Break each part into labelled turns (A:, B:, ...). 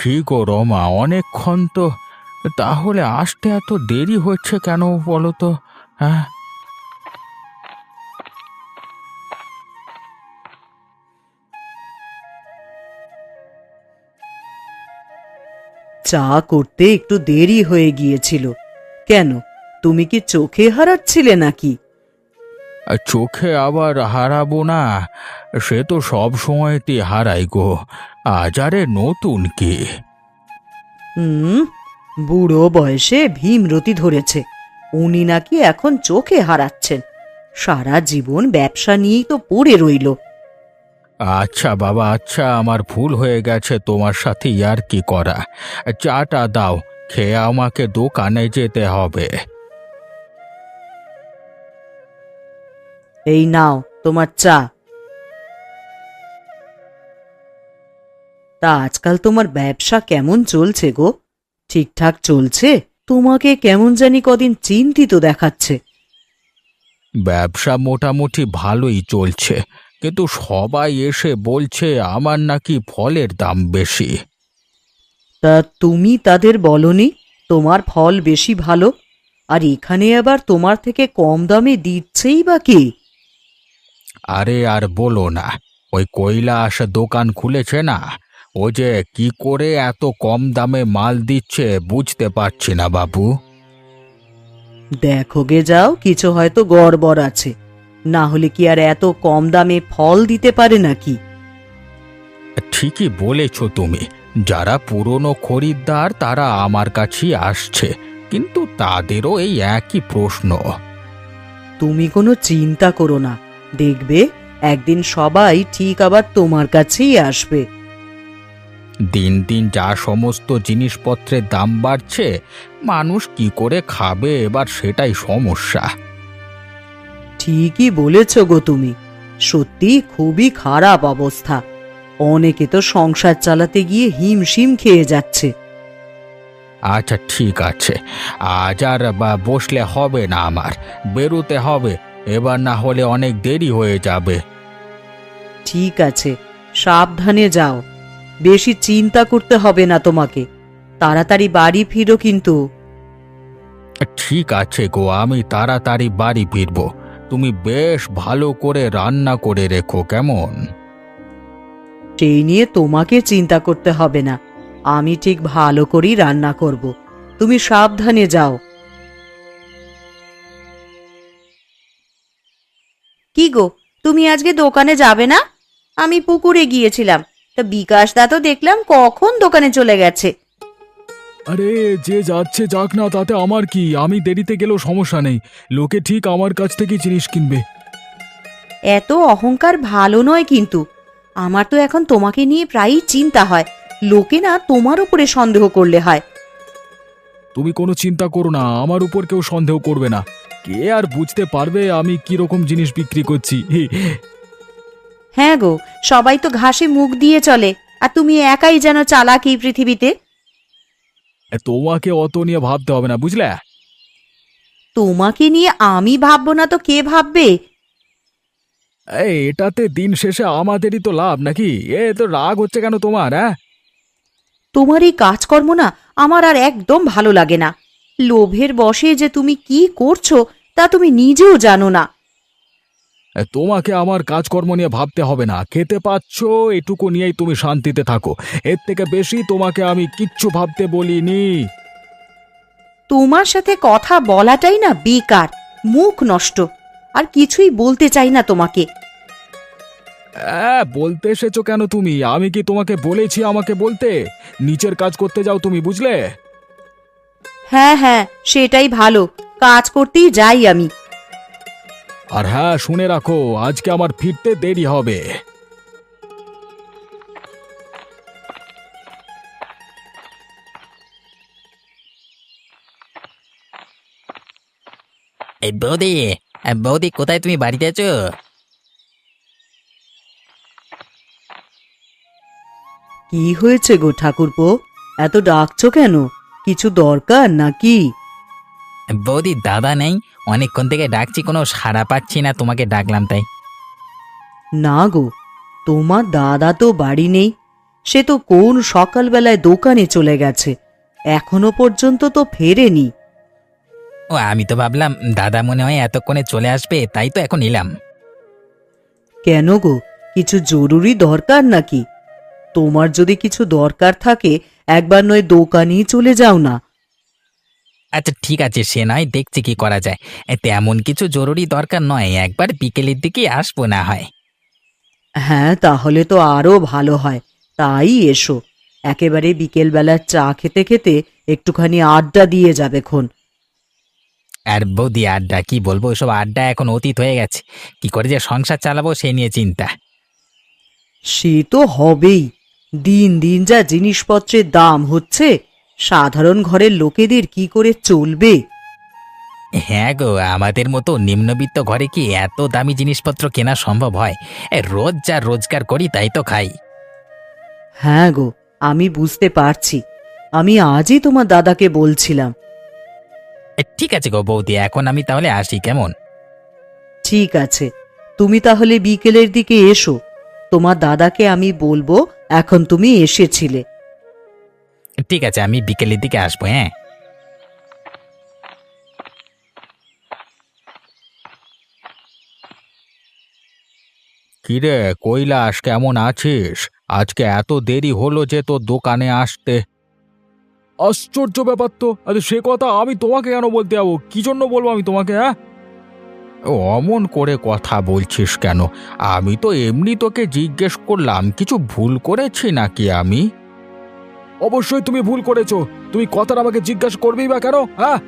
A: কি গো রমা, অনেকক্ষণ তো। তাহলে আসতে এত দেরি হচ্ছে কেন বলো তো? হ্যাঁ।
B: চা করতে একটু দেরি হয়ে গিয়েছিল। কেন, তুমি কি চোখে হারাচ্ছিলে নাকি?
A: আর চোখে আবার হারাবো না? সে তো সব সময়তেই হারাই গো। আজ আরে নতুন কি?
B: হুম, বুড়ো বয়সে ভীমরতি ধরেছে। উনি নাকি এখন চোখে হারাচ্ছেন। সারা জীবন ব্যবসা নিয়েই তো পড়ে রইল।
A: আচ্ছা বাবা, আচ্ছা, আমার ভুল হয়ে গেছে, তোমার সাথে আর কি করা। চাটা দাও, খেয়ে আমাকে দোকানে যেতে হবে।
B: এই নাও তোমার চা। তা আজকাল তোমার ব্যবসা কেমন চলছে গো? ঠিকঠাক চলছে? তোমাকে কেমন জানি কদিন চিন্তিত দেখাচ্ছে।
A: ব্যবসা মোটামুটি ভালোই চলছে, কিন্তু সবাই এসে বলছে আমার নাকি ফলের দাম বেশি।
B: তা তুমি তাদের বলনি তোমার ফল বেশি ভালো? আর এখানে আবার তোমার থেকে কম দামে দিচ্ছেই বা কে?
A: আরে আর বলো না, ওই কৈলাস দোকান খুলেছে না, ও যে কি করে এত কম দামে মাল দিচ্ছে বুঝতে পারছি না বাবু।
B: দেখো গে যাও, কিছু হয়তো গড়বড় আছে। না হলে কি আর এত কম দামে ফল দিতে পারে নাকি?
A: ঠিকই বলেছ তুমি, যারা পুরনো খরিদ্দার তারা আমার কাছেই আসছে, কিন্তু তাদেরও এই একই প্রশ্ন।
B: তুমি কোনো চিন্তা করো না, দেখবে একদিন সবাই ঠিক আবার তোমার কাছেই আসবে।
A: দিন দিন যা সমস্ত জিনিসপত্রের দাম বাড়ছে, মানুষ কি করে খাবে এবার সেটাই সমস্যা।
B: ঠিকই বলেছ গো তুমি। সত্যি খুবই খারাপ অবস্থা। অনেকে তো সংসার চালাতে গিয়ে হিমশিম খেয়ে যাচ্ছে।
A: আচ্ছা ঠিক আছে, আজ আর বসলে হবে না, আমার বেরোতে হবে। এবার না হলে অনেক দেরি হয়ে যাবে।
B: ঠিক আছে, সাবধানে যাও। বেশি চিন্তা করতে হবে না তোমাকে। তাড়াতাড়ি বাড়ি ফিরো কিন্তু।
A: ঠিক আছে গো, আমি তাড়াতাড়ি বাড়ি ফিরবো। তুমি বেশ ভালো করে রান্না করে রেখো কেমন?
B: সেই নিয়ে তোমাকে চিন্তা করতে হবে না। আমি ঠিক ভালো করেই রান্না করব। তুমি সাবধানে যাও। কি গো, তুমি আজকে দোকানে যাবে না? আমি পুকুরে গিয়েছিলাম, তা বিকাশ দা তো দেখলাম কখন দোকানে চলে গেছে।
C: আরে, যে যাচ্ছে যাক না, তাতে আমার কি? আমি দেরিতে গেলেও সমস্যা নেই। লোকে ঠিক আমার কাছ থেকে জিনিস কিনবে।
B: এত অহংকার ভালো নয় কিন্তু। আমার তো এখন তোমাকে নিয়ে প্রায়ই চিন্তা হয়। লোকে না তোমার উপরে সন্দেহ করলে হয়।
C: তুমি কোনো চিন্তা করো না, আমার উপর কেউ সন্দেহ করবে না। কে আর বুঝতে পারবে আমি কি রকম জিনিস বিক্রি করছি?
B: হ্যাঁ গো, সবাই তো ঘাসে মুখ দিয়ে চলে, আর তুমি একাই যেন চালাক এই পৃথিবীতে।
C: তোমাকে অত নিয়ে ভাবতে হবে না, বুঝলে?
B: তোমাকে নিয়ে আমি ভাববো না তো কে ভাববে?
C: এটাতে দিন শেষে আমাদেরই তো লাভ, নাকি? তো রাগ হচ্ছে কেন তোমার, হ্যাঁ?
B: তোমার এই কাজকর্ম না আমার আর একদম ভালো লাগে না। লোভের বশে যে তুমি কি করছো তা তুমি নিজেও জানো না।
C: তোমাকে আমার কাজকর্ম নিয়ে ভাবতে হবে না, খেতে পাচ্ছ, এটুকু নিয়েই তুমি শান্তিতে থাকো। এর থেকে বেশি তোমাকে আমি কিচ্ছু ভাবতে বলিনি।
B: তোমার সাথে কথা বলাটাই না বেকার, মুখ নষ্ট। আর কিছুই বলতে চাই না তোমাকে।
C: বলতে এসেছো কেন তুমি? আমি কি তোমাকে বলেছি আমাকে বলতে? নিচের কাজ করতে যাও তুমি, বুঝলে?
B: হ্যাঁ হ্যাঁ, সেটাই ভালো। কাজ করতেই যাই আমি।
C: আর হ্যাঁ, শুনে রাখো, আজকে আমার ফিরতে দেরি হবে।
D: এই বৌদি, বৌদি কোথায়? তুমি বাড়িতে আছো?
B: কি হয়েছে গো ঠাকুরপো? এত ডাকছো কেন? কিছু দরকার নাকি?
D: বৌদি দাদা নেই, অনেকক্ষণ থেকে ডাকছি, কোনো সাড়া পাচ্ছি না, তোমাকে ডাকলাম তাই।
B: না গো, তোমার দাদা তো বাড়ি নেই। সে তো কোন সকালবেলায় দোকানে চলে গেছে, এখনো পর্যন্ত তো ফেরেনি।
D: ও আমি তো ভাবলাম দাদা মনে হয় এতক্ষণে চলে আসবে, তাই তো এখন এলাম।
B: কেন গো, কিছু জরুরি দরকার নাকি? তোমার যদি কিছু দরকার থাকে একবার নয় দোকানেই চলে যাও না।
D: আচ্ছা ঠিক আছে, সে নয় দেখছি কি করা যায়। তেমন কিছু জরুরি দরকার নয়, একবার বিকেলের দিকে আসবো না হয়।
B: হ্যাঁ, তাহলে তো আরো ভালো হয়। তাই এসো, একেবারে বিকেলবেলার চা খেতে খেতে একটুখানি আড্ডা দিয়ে যাবে খন।
D: আর বৌদি আড্ডা কি বলবো, ওসব আড্ডা এখন অতীত হয়ে গেছে। কি করে যে সংসার চালাবো সে নিয়ে চিন্তা।
B: সে তো হবেই, দিন দিন যা জিনিসপত্রের দাম হচ্ছে, সাধারণ ঘরের লোকেদের কি করে চলবে?
D: হ্যাঁ গো, আমাদের মতো নিম্নবিত্ত ঘরে কি এত দামি জিনিসপত্র কেনা সম্ভব হয়? রোজ যা রোজগার করি তাই তো খাই।
B: হ্যাঁ গো, আমি বুঝতে পারছি। আমি আজই তোমার দাদাকে বলছিলাম।
D: ঠিক আছে গো বৌদি, এখন আমি তাহলে আসি কেমন?
B: ঠিক আছে, তুমি তাহলে বিকেলের দিকে এসো। তোমার দাদাকে আমি বলবো এখন তুমি এসেছিলে।
D: ঠিক আছে, আমি বিকেলের দিকে আসবো। হ্যাঁ।
A: কিরে কৈলাস, কেমন আছিস? আজকে এত দেরি হলো যে তোর দোকানে আসতে।
C: আশ্চর্য ব্যাপার তো! আরে সে কথা আমি তোমাকে কেন বলতে যাবো? কি জন্য বলবো আমি তোমাকে? হ্যাঁ,
A: অমন করে কথা বলছিস কেন? আমি তো এমনি তোকে জিজ্ঞেস করলাম, কিছু ভুল করেছি নাকি আমি?
C: অবশ্যই তুমি ভুল করেছো। তুমি কথাটা আমাকে জিজ্ঞাসা করবেই বা কেন? হ্যাঁ,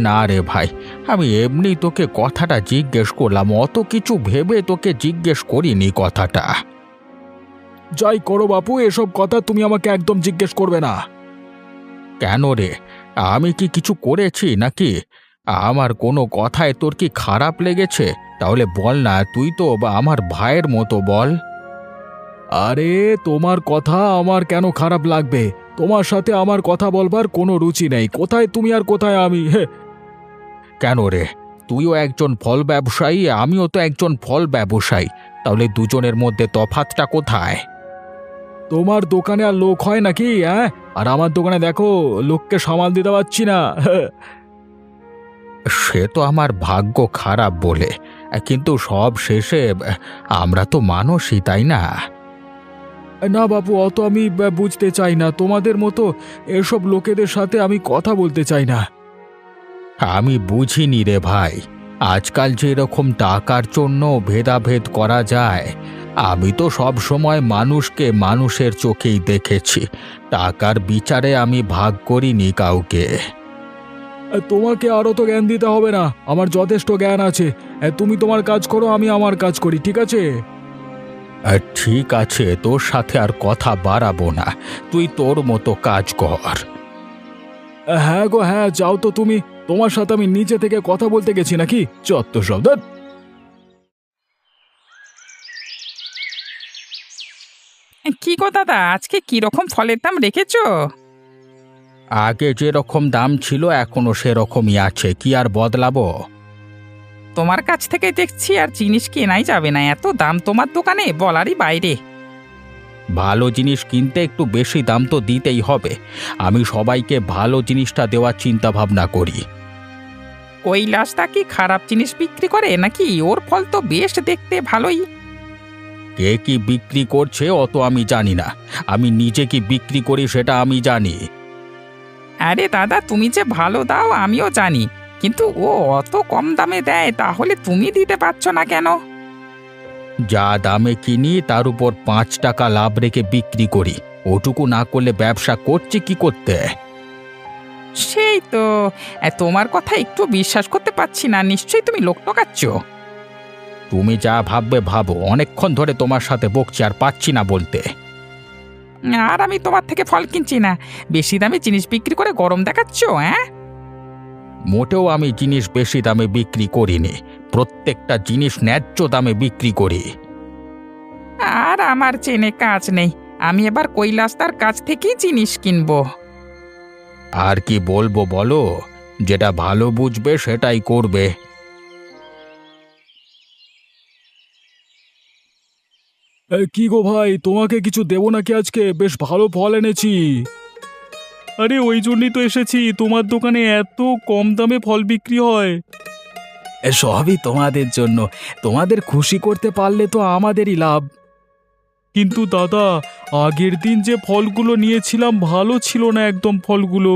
A: না রে ভাই, আমি এমনি তোকে কথাটা জিজ্ঞেস করলাম, অত কিছু ভেবে তোকে জিজ্ঞেস করিনি কথাটা।
C: যাই করো বাপু, এসব কথা তুমি আমাকে একদম জিজ্ঞেস করবে না।
A: কেন রে, আমি কি কিছু করেছি নাকি? আমার কোনো কথায় তোর কি খারাপ লেগেছে? তাহলে বল না, তুই তো আমার ভাইয়ের মতো, বল।
C: আরে তোমার কথা আমার কেন খারাপ লাগবে? তোমার সাথে আমার কথা বলবার কোনো রুচি নেই। কোথায় তুমি আর কোথায় আমি?
A: কেন রে, তুইও একজন ফল ব্যবসায়ী, আমিও তো একজন ফল ব্যবসায়ী, তাহলে দুজনের মধ্যে তফাৎটা কোথায়?
C: তোমার দোকানে আর লোক হয় নাকি? হ্যাঁ, আর আমার দোকানে দেখো লোককে সামাল দিতে পারছি না।
A: সে তো আমার ভাগ্য খারাপ বলে, কিন্তু সব শেষে আমরা তো মানুষই, তাই না?
C: না বাপু, অত আমি বুঝতে চাই না। তোমাদের মতো এসব লোকেদের সাথে আমি কথা বলতে চাই না।
A: আমি বুঝিনি রে ভাই, আজকাল যে এরকম টাকার জন্য ভেদাভেদ করা যায়। আমি তো সব সময় মানুষকে মানুষের চোখেই দেখেছি, টাকার বিচারে আমি ভাগ করিনি কাউকে।
C: তোমাকে আরো তো জ্ঞান দিতে হবে না, আমার যথেষ্ট জ্ঞান আছে। তুমি তোমার কাজ করো, আমি আমার কাজ করি, ঠিক আছে?
A: ঠিক আছে, তোর সাথে আর কথা বাড়াবো না, তুই তোর মতো কাজ কর।
C: হ্যাঁ গো হ্যাঁ, যাও তো তুমি। তোমার সাথে আমি নিচে থেকে কথা বলতে গেছি নাকি? চত্ব শব্দ।
E: কি গো দাদা, আজকে কি রকম ফলের দাম রেখেছো?
A: আগে যেরকম দাম ছিল এখনো সেরকমই আছে, কি আর বদলাবো?
E: তোমার কাছ থেকে দেখছি আর জিনিস কেনাই যাবে না, এত দাম তোমার দোকানে বলারই বাইরে।
A: ভালো জিনিস কিনতে একটু বেশি দাম তো দিতেই হবে, আমি সবাইকে ভালো জিনিসটা দেওয়ার চিন্তা ভাবনা করি।
E: কৈলাসটা কি খারাপ জিনিস বিক্রি করে নাকি? ওর ফল তো বেশ দেখতে ভালোই।
A: কে কি বিক্রি করছে অত আমি জানি না, আমি নিজে কি বিক্রি করি সেটা আমি জানি।
E: আরে দাদা, তুমি যে ভালো দাও আমিও জানি, কিন্তু ও অত কম দামে দেয়, তাহলে তুমি দিতে পারছো না কেন?
A: যা দামে কিনি তার উপর 5 টাকা লাভ রেখে বিক্রি করি, ওটুকু না করলে ব্যবসা করছি কি করতে?
E: সেই তো, তোমার কথা একটু বিশ্বাস করতে পারছি না, নিশ্চয়ই তুমি লোক ঠকাচ্ছ।
A: তুমি যা ভাববে ভাবো, অনেকক্ষণ ধরে তোমার সাথে বকছি, আর পাচ্ছি না বলতে।
E: আর আমি তোমার থেকে ফল কিনছি না, বেশি দামে জিনিস বিক্রি করে গরম দেখাচ্ছ। হ্যাঁ,
A: মোটেও আমি জিনিস বেশি দামে বিক্রি করিনি, প্রত্যেকটা জিনিস ন্যায্য দামে বিক্রি করি।
E: আর আমার চেনে কাজ নেই, আমি এবার কৈলাসদার কাছ থেকেই জিনিস কিনবো।
A: আর কি বলবো বলো, যেটা ভালো বুঝবে সেটাই করবে।
C: কি গো ভাই, তোমাকে কিছু দেবো নাকি? আজকে বেশ ভালো ফল এনেছি। আরে ওই জন্যই তো এসেছি, তোমার দোকানে এত কম দামে ফল বিক্রি হয়। সবই তোমাদের জন্য, তোমাদের খুশি করতে পারলে তো আমাদেরই লাভ। কিন্তু দাদা, আগের দিন যে ফলগুলো নিয়েছিলাম ভালো ছিল না একদম ফলগুলো।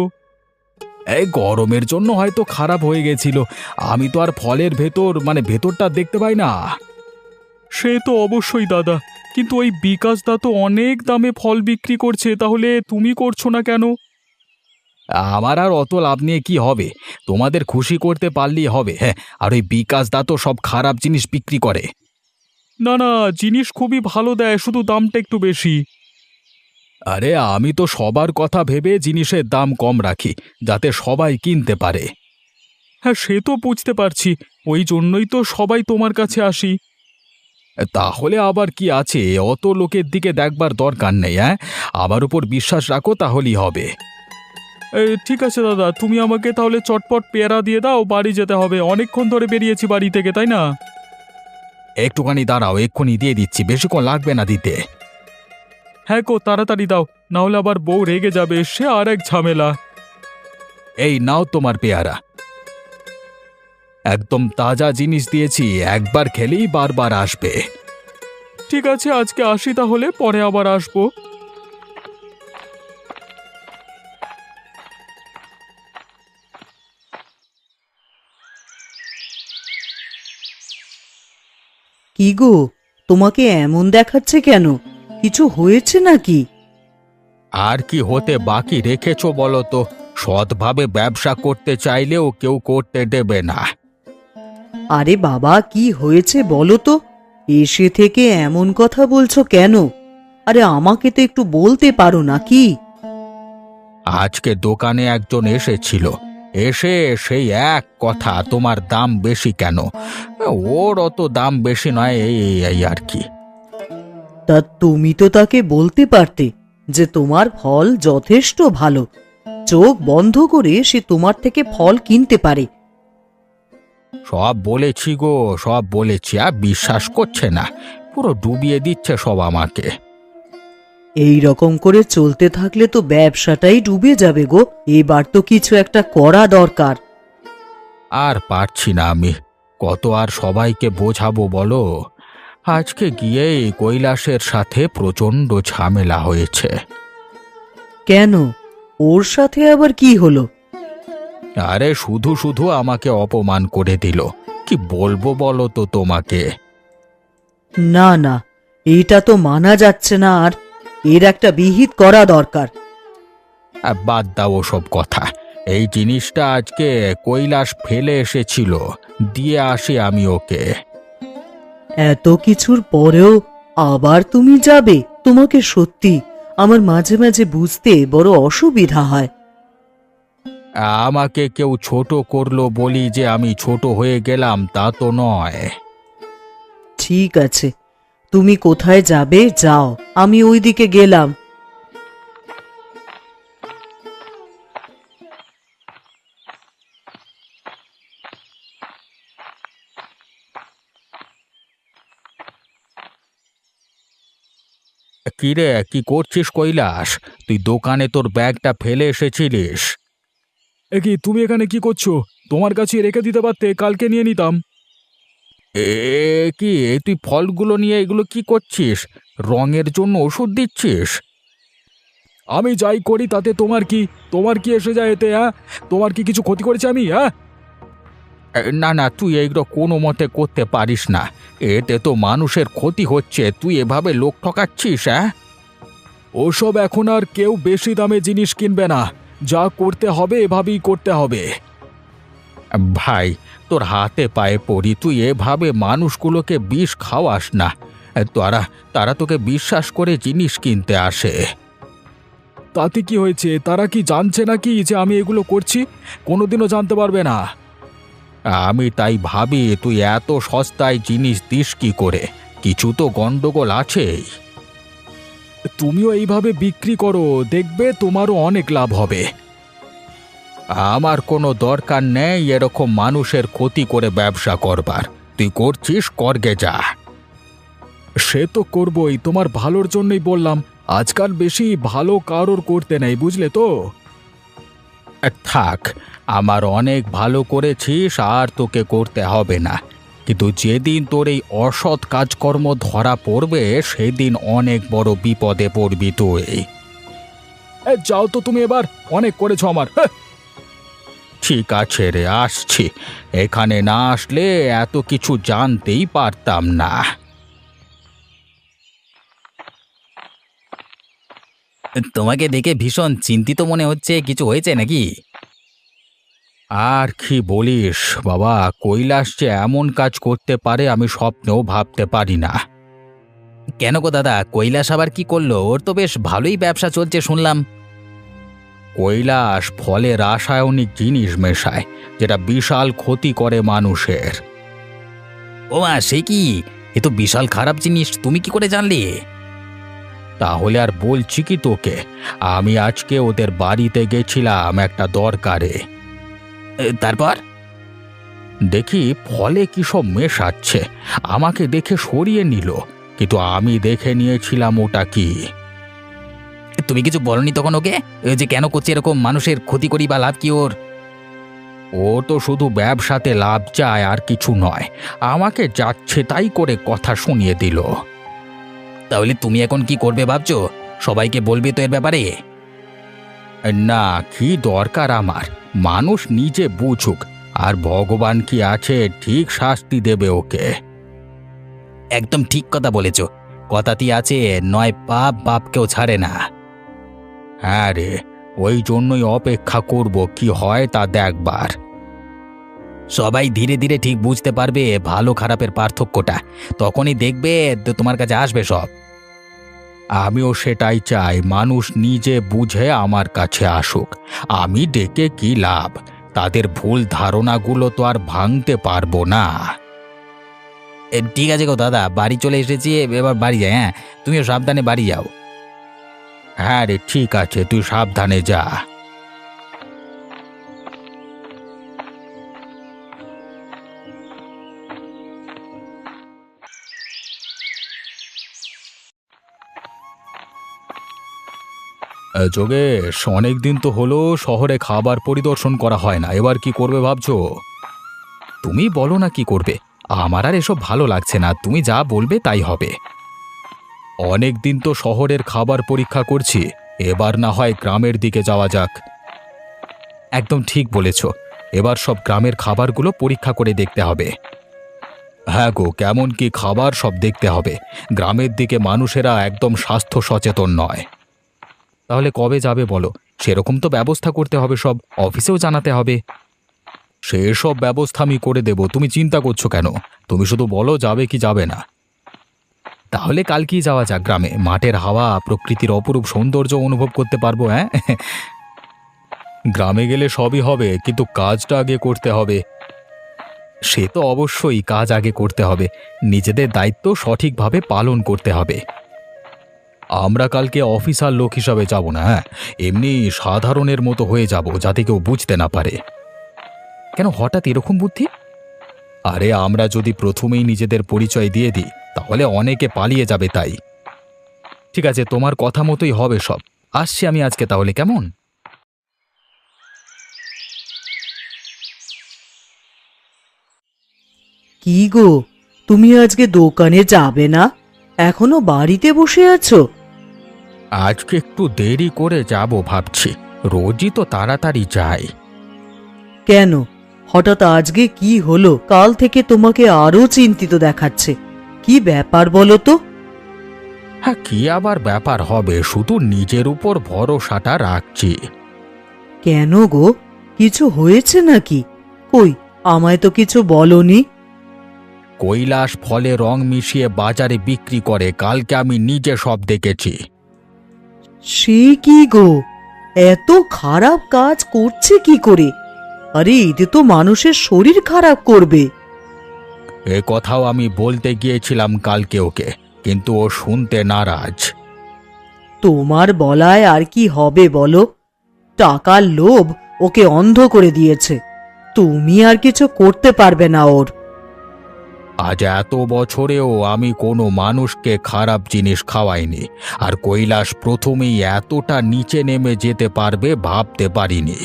C: এই গরমের জন্য হয়তো খারাপ হয়ে গেছিল, আমি তো আর ফলের ভেতরটা দেখতে পাই না। সে তো অবশ্যই দাদা, কিন্তু ওই বিকাশ দা তো অনেক দামে ফল বিক্রি করছে, তাহলে তুমি করছো না কেন? আমার আর অত লাভ নিয়ে কি হবে, তোমাদের খুশি করতে পারলেই হবে। হ্যাঁ, আর ওই বিকাশ দা তো সব খারাপ জিনিস বিক্রি করে। না না, জিনিস খুবই ভালো দেয়, শুধু দামটা একটু বেশি। আরে আমি তো সবার কথা ভেবে জিনিসের দাম কম রাখি, যাতে সবাই কিনতে পারে। হ্যাঁ, সে তো বুঝতে পারছি, ওই জন্যই তো সবাই তোমার কাছে আসি। তাহলে আবার কি আছে, অত লোকের দিকে দেখবার দরকার নেই। হ্যাঁ, আমার উপর বিশ্বাস রাখো, তাহলেই হবে। ঠিক আছে দাদা, তুমি আমাকে তাহলে চটপট পেয়ারা দিয়ে দাও, বাড়ি যেতে হবে, অনেকক্ষণ ধরে বেরিয়েছি বাড়ি থেকে, তাই না? একটুখানি দাঁড়াও, এক্ষুনি দিয়ে দিচ্ছি, বেশিক্ষণ লাগবে না দিতে। হ্যাঁ গো, তাড়াতাড়ি দাও, না হলে আবার বউ রেগে যাবে, সে আর এক ঝামেলা। এই নাও তোমার পেয়ারা, একদম তাজা জিনিস দিয়েছি, একবার খেলেই বারবার আসবে। ঠিক আছে, আজকে আসি তাহলে, পরে আবার আসবো।
B: কি গো, তোমাকে এমন দেখাচ্ছে কেন? কিছু হয়েছে নাকি?
A: আর কি হতে বাকি রেখেছো বলো তো? সৎভাবে ব্যবসা করতে চাইলেও কেউ করতে দেবে না।
B: আরে বাবা, কি হয়েছে বলো তো? এসে থেকে এমন কথা বলছো কেন? আরে আমাকে তো একটু বলতে পারো নাকি?
A: আজকে দোকানে একজন এসেছিল, এসে সেই এক কথা, তোমার দাম বেশি কেন? ওর অত দাম বেশি নয়, এই আর কি।
B: তা তুমি তো তাকে বলতে পারতে যে তোমার ফল যথেষ্ট ভালো, চোখ বন্ধ করে সে তোমার থেকে ফল কিনতে পারে।
A: সব বলেছি গো, সব বলেছি, আর বিশ্বাস করছে না, পুরো ডুবিয়ে দিচ্ছে সব আমাকে।
B: এই রকম করে চলতে থাকলে তো ব্যবসাটাই ডুবে যাবে গো। এবার তো কিছু একটা করা দরকার।
A: আর পারছি না আমি, কত আর সবাইকে বোঝাবো বলো? আজকে গিয়ে কৈলাসের সাথে প্রচণ্ড ঝামেলা হয়েছে।
B: কেন? ওর সাথে আবার কি হলো?
A: আরে শুধু শুধু আমাকে অপমান করে দিল, কি বলবো বলো তো তোমাকে?
B: না না, এটা তো মানা যাচ্ছে না, আর এর একটা বিহিত করা দরকার।
A: বাদ দাও ওসব কথা, এই জিনিসটা আজকে কৈলাস ফেলে এসেছিল, দিয়ে আসি আমি ওকে।
B: এত কিছুর পরেও আবার তুমি যাবে? তোমাকে সত্যি আমার মাঝে মাঝে বুঝতে বড় অসুবিধা হয়।
A: আমাকে কেউ ছোট করলো বলি যে আমি ছোট হয়ে গেলাম, তা তো নয়।
B: ঠিক আছে, তুমি কোথায় যাবে যাও, আমি ওইদিকে গেলাম।
A: কিরে, কি করছিস কৈলাস? তুই দোকানে তোর ব্যাগটা ফেলে এসেছিলিস।
C: কি তুমি এখানে কি করছো? তোমার কাছে রেখে দিতে পারতে, কালকে নিয়ে নিতাম।
A: এ কি, তুই ফলগুলো নিয়ে এগুলো কি করছিস? রঙের জন্য ওষুধ দিচ্ছিস?
C: আমি যাই করি তাতে তোমার কি? তোমার কি এসে যায় এতে? হ্যাঁ, তোমার কি কিছু ক্ষতি করেছি আমি? হ্যাঁ,
A: না না, তুই এইগুলো কোনো মতে করতে পারিস না, এতে তো মানুষের ক্ষতি হচ্ছে, তুই এভাবে লোক ঠকাচ্ছিস। হ্যাঁ,
C: ওসব এখন আর কেউ বেশি দামে জিনিস কিনবে না, যা করতে হবে এভাবেই করতে হবে।
A: ভাই, তোর হাতে পায়ে পড়ি, তুই এভাবে মানুষগুলোকে বিষ খাওয়াস না। তারা তারা তোকে বিশ্বাস করে জিনিস কিনতে আসে।
C: তাতে কি হয়েছে? তারা কি জানছে নাকি যে আমি এগুলো করছি? কোনোদিনও জানতে পারবে না।
A: আমি তাই ভাবি, তুই এত সস্তায় জিনিস দিস কি করে? কিছু তো গন্ডগোল আছেই।
C: তুমিও এইভাবে বিক্রি করো, দেখবে তোমারও অনেক লাভ হবে।
A: আমার কোনো দরকার নেই এরকম মানুষের ক্ষতি করে ব্যবসা করবার, তুই করছিস করগে যা।
C: সে তো করবই, তোমার ভালোর জন্যই বললাম। আজকাল বেশি ভালো কারোর করতে নেই, বুঝলে তো।
A: থাক, আমার অনেক ভালো করেছিস, আর তোকে করতে হবে না। কিন্তু যেদিন তোর এই অসৎ কাজকর্ম ধরা পড়বে সেদিন অনেক বড় বিপদে পড়বি তুই।
C: যাও তো তুমি, এবার অনেক করেছো আমার। হ্যাঁ।
A: ঠিক আছে রে, আসছি। এখানে না আসলে এত কিছু জানতেই পারতাম না।
D: তোমাকে দেখে ভীষণ চিন্তিত মনে হচ্ছে, কিছু হয়েছে নাকি?
A: আর কি বলিস বাবা, কৈলাস যে এমন কাজ করতে পারে আমি স্বপ্নেও ভাবতে পারি না।
D: কেন গো দাদা, কৈলাস আবার কি করলো? ওর তো বেশ ভালোই ব্যবসা চলছে শুনলাম।
A: কৈলাস ফলে রাসায়নিক জিনিস মেশায়, যেটা বিশাল ক্ষতি করে মানুষের।
D: ও মা, সে কি? এ তো বিশাল খারাপ জিনিস, তুমি কি করে জানলে?
A: তাহলে আর বলছি কি তোকে, আমি আজকে ওদের বাড়িতে গেছিলাম একটা দরকারে।
D: তারপর?
A: দেখি ফলে কি সব মেশাচ্ছে। আমাকে দেখে সরিয়ে নিল, কিন্তু আমি দেখে নিয়েছিলাম ওটা কি।
D: তুমি কিছু বলনি তখন ওকে? ওই যে কেন করছে এরকম, মানুষের ক্ষতি করি বা লাভ কি ওর?
A: ও তো শুধু ব্যবসাতে লাভ চায়, আর কিছু নয়। আমাকে যাচ্ছে তাই করে কথা শুনিয়ে দিল।
D: তাহলে তুমি এখন কি করবে ভাবছো? সবাইকে বলবে তো এর ব্যাপারে?
A: না, কি দরকার আমার। মানুষ নিজে বুঝুক, আর ভগবান কি আছে, ঠিক শাস্তি দেবে ওকে।
D: একদম ঠিক কথা বলেছ। কথাতেই আছে, নয় পাপ বাপকেও ছাড়ে না।
A: হ্যাঁ রে, ওই জন্যই অপেক্ষা করব কি হয় তা দেখবার।
D: সবাই ধীরে ধীরে ঠিক বুঝতে পারবে ভালো খারাপের পার্থক্যটা, তখনই দেখবে তোমার কাছে আসবে সব।
A: আমিও সেটাই চাই, মানুষ নিজে বুঝে আমার কাছে আসুক। আমি ডেকে কি লাভ? তাদের ভুল ধারণাগুলো তো আর ভাঙতে পারবো না।
D: ঠিক আছে গো দাদা, বাড়ি চলে এসেছি, এবার বাড়ি যাই। হ্যাঁ, তুমিও সাবধানে বাড়ি যাও।
A: হ্যাঁ রে, ঠিক আছে, তুই সাবধানে যা।
C: যোগেশ, অনেক দিন তো হলো শহরে খাবার পরিদর্শন করা হয় না, এবার কি করবে ভাবছো?
A: তুমি বলো না কি করবে। আমার আর এসব ভালো লাগছে না, তুমি যা বলবে তাই হবে।
C: অনেক দিন তো শহরের খাবার পরীক্ষা করছি, এবার না হয় গ্রামের দিকে যাওয়া যাক।
A: একদম ঠিক বলেছ, এবার সব গ্রামের খাবারগুলো পরীক্ষা করে দেখতে হবে।
C: হ্যাঁ গো, কেমন কি খাবার সব দেখতে হবে। গ্রামের দিকে মানুষেরা একদম স্বাস্থ্য সচেতন নয়।
A: তাহলে কবে যাবে বলো? সেরকম তো ব্যবস্থা করতে হবে, সব অফিসেও জানাতে হবে।
C: সেসব ব্যবস্থা আমি করে দেব, তুমি চিন্তা করছো কেন? তুমি শুধু বলো যাবে কি যাবে না।
A: তাহলে কালকেই যাওয়া যাক গ্রামে, মাঠের হাওয়া, প্রকৃতির অপরূপ সৌন্দর্য অনুভব করতে পারবো। হ্যাঁ,
C: গ্রামে গেলে সবই হবে, কিন্তু কাজটা আগে করতে হবে।
A: সে তো অবশ্যই, কাজ আগে করতে হবে। নিজেদের দায়িত্ব সঠিকভাবে পালন করতে হবে।
C: আমরা কালকে অফিসার লোক হিসাবে যাব না, হ্যাঁ, এমনি সাধারণের মতো হয়ে যাব, যাতে কেউ বুঝতে না পারে।
A: কেন হঠাৎ এরকম বুদ্ধি?
C: আরে, আমরা যদি প্রথমেই নিজেদের পরিচয় দিয়ে দিই তাহলে অনেকে পালিয়ে যাবে, তাই।
A: ঠিক আছে, তোমার কথা মতোই হবে সব। আসছি আমি আজকে তাহলে, কেমন?
B: কি গো, তুমি আজকে দোকানে যাবে না? এখনো বাড়িতে বসে আছো?
A: আজকে একটু দেরি করে যাব ভাবছি, রোজই তো তাড়াতাড়ি যাই।
B: কেন, হঠাৎ আজকে কি হলো? কাল থেকে তোমাকে আরো চিন্তিত দেখাচ্ছে। কি ব্যাপার বলো তো?
A: হ্যাঁ, কি আবার ব্যাপার হবে, শুধু নিজের উপর ভরসাটা রাখছি।
B: কেন গো, কিছু হয়েছে নাকি? কই, আমায় তো কিছু বলনি।
A: কৈলাস ফলে রং মিশিয়ে বাজারে বিক্রি করে, কালকে আমি নিজে সব দেখেছি।
B: সে কি গো, এত খারাপ কাজ করছে কি করে? আরে এতে তো মানুষের শরীর খারাপ করবে।
A: এ কথাও আমি বলতে গিয়েছিলাম কালকে ওকে, কিন্তু ও শুনতে নারাজ।
B: তোমার বলায় আর কি হবে বলো? টাকার লোভ ওকে অন্ধ করে দিয়েছে। তুমি আর কিছু করতে পারবে না ওর।
A: আজ এত বছরেও আমি কোনো মানুষকে খারাপ জিনিস খাওয়াইনি, আর কৈলাস প্রথমেই এতটা নিচে নেমে যেতে পারবে ভাবতে পারিনি।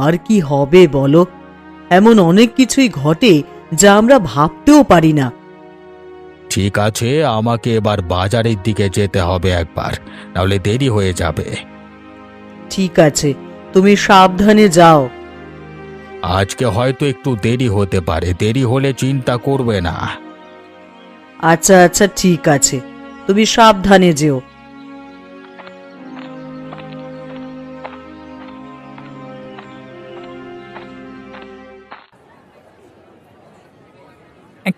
B: আর কি হবে বলো, এমন অনেক কিছুই ঘটে যা আমরা ভাবতেও পারি না।
A: ঠিক আছে, আমাকে এবার বাজারের দিকে যেতে হবে একবার, নাহলে দেরি হয়ে যাবে।
B: ঠিক আছে, তুমি সাবধানে যাও।
A: আজকে হয়তো একটু দেরি হতে পারে, দেরি হলে চিন্তা করবে না।
B: আচ্ছা আচ্ছা, ঠিক আছে, তুমি সাবধানে যেও।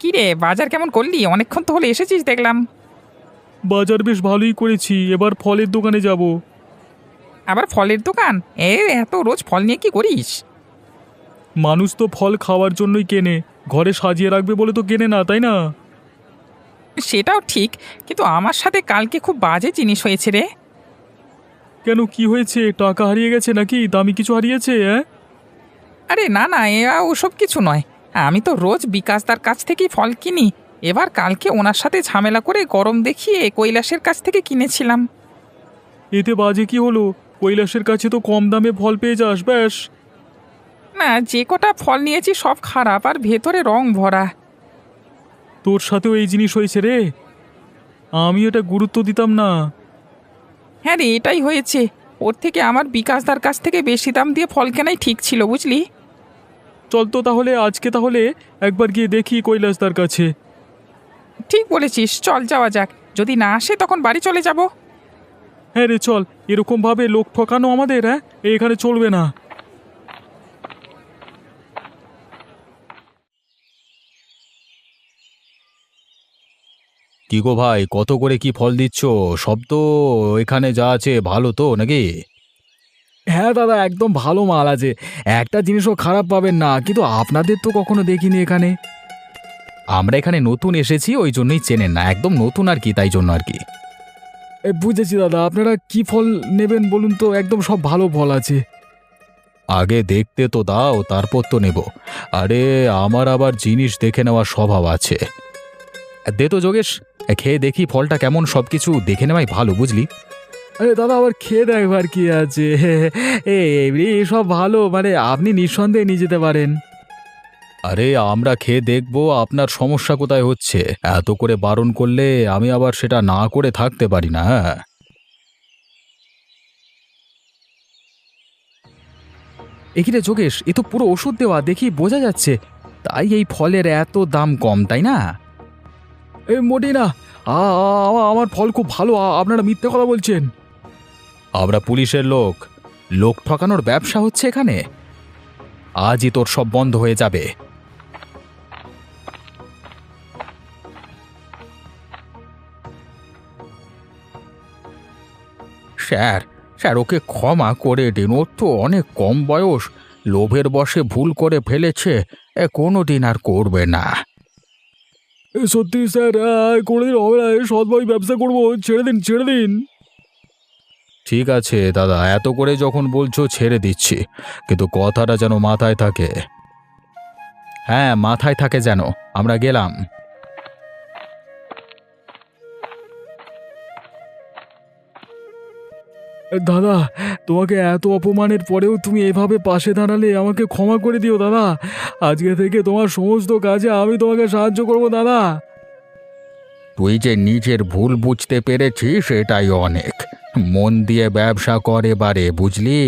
E: কি রে, বাজার কেমন করলি? অনেকক্ষণ তো হলে এসেছিস দেখলাম।
C: বাজার বেশ ভালোই করেছি, এবার ফলের দোকানে যাব।
E: আবার ফলের দোকান? এত রোজ ফল নিয়ে কি করিস?
C: মানুষ তো ফল খাওয়ার জন্যই কেনে, ঘরে সাজিয়ে রাখবে বলে তো কেনে না, তাই না?
E: সেটাও ঠিক, কিন্তু আমার সাথে কালকে খুব বাজে জিনিস হয়েছে রে।
C: কেন, কি হয়েছে? টাকা হারিয়ে গেছে নাকি? দামি কিছু হারিয়েছে? হ্যাঁ,
E: আরে না না, ওসব কিছু নয়। আমি তো রোজ বিকাশদার কাছ থেকেই ফল কিনি। এবার কালকে ওনার সাথে ঝামেলা করে গরম দেখিয়ে কৈলাসের কাছ থেকে কিনেছিলাম।
C: এতে বাজে কি হলো? কৈলাসের কাছে তো কম দামে ফল পেয়ে যাস, ব্যাস।
E: না, যে কটা ফল নিয়েছি সব খারাপ আর ভেতরে রং ভরা।
C: তোর সাথেও এই জিনিস হয়েছে রে? আমি এটা গুরুত্ব দিতাম না।
E: হ্যাঁ রে, এটাই হয়েছে। ওর থেকে আমার বিকাশদার কাছ থেকে বেশি দাম দিয়ে ফল কেনাই ঠিক ছিল, বুঝলি?
C: চল তো তাহলে আজকে একবার গিয়ে দেখি কৈলাসদার কাছে।
E: ঠিক বলেছিস, চল যাওয়া যাক। যদি না আসে তখন বাড়ি চলে যাব।
C: হ্যাঁ রে, চল। এরকম ভাবে লোক ঠকানো আমাদের এখানে চলবে না।
A: কি গো ভাই, কত করে কি ফল দিচ্ছ? সব তো এখানে যা আছে ভালো তো নাকি?
C: হ্যাঁ দাদা, একদম ভালো মাল আছে, একটা জিনিসও খারাপ পাবেন না। কিন্তু আপনাদের তো কখনো দেখিনি এখানে।
A: আমরা এখানে নতুন এসেছি, ওই জন্যই চেনেন না, একদম নতুন আর কি, তাই জন্য আর কি।
C: বুঝেছি দাদা, আপনারা কি ফল নেবেন বলুন তো? একদম সব ভালো ফল আছে।
A: আগে দেখতে তো দাও, তারপর তো নেব। আরে আমার আবার জিনিস দেখে নেওয়ার স্বভাব আছে। দে তো যোগেশ, খেয়ে দেখি ফলটা কেমন, সব কিছু দেখে নেওয়াই ভালো, বুঝলি?
C: আরে দাদা, আবার খেয়ে দেখবার কি আছে? এমনি সব ভালো, মানে আপনি নিঃসন্দেহে নিয়ে যেতে পারেন।
A: আরে আমরা খেয়ে দেখবো, আপনার সমস্যা কোথায় হচ্ছে? এত করে বারণ করলে আমি আবার সেটা না করে থাকতে পারি না। হ্যাঁ,
C: এখানে যোগেশ, এ তো পুরো ওষুধ দেওয়া, দেখি বোঝা যাচ্ছে। তাই এই ফলের এত দাম কম, তাই না? মোটেই না। আমার ফল খুব ভালো, আপনারা মিথ্যে কথা বলছেন।
A: আমরা পুলিশের লোক, লোক ঠকানোর ব্যবসা হচ্ছে এখানে। আজই তোর সব বন্ধ হয়ে যাবে। স্যার, স্যার ওকে ক্ষমা করে দিন, ওর তো অনেক কম বয়স, লোভের বশে ভুল করে ফেলেছে, কোনোদিন আর করবে না।
C: সত্যি স্যার, কোনোদিন হবে না, সৎভাবে ব্যবসা করবো, ছেড়ে দিন, ছেড়ে দিন।
A: ঠিক আছে দাদা, এত করে যখন বলছো ছেড়ে দিচ্ছি, কিন্তু কথাটা যেন মাথায় থাকে। হ্যাঁ, মাথায় থাকে যেন। আমরা গেলাম।
C: দাদা, তোমাকে এত অপমানের পরেও তুমি এভাবে পাশে দাঁড়ালে, আমাকে ক্ষমা করে দিও দাদা। আজকে থেকে তোমার সমস্ত কাজে আমি তোমাকে সাহায্য করব দাদা।
A: তুই যে নিজের ভুল বুঝতে পেরেছিস, এটাই অনেক। মন দিয়ে ব্যবসা কর এবারে, বুঝলি?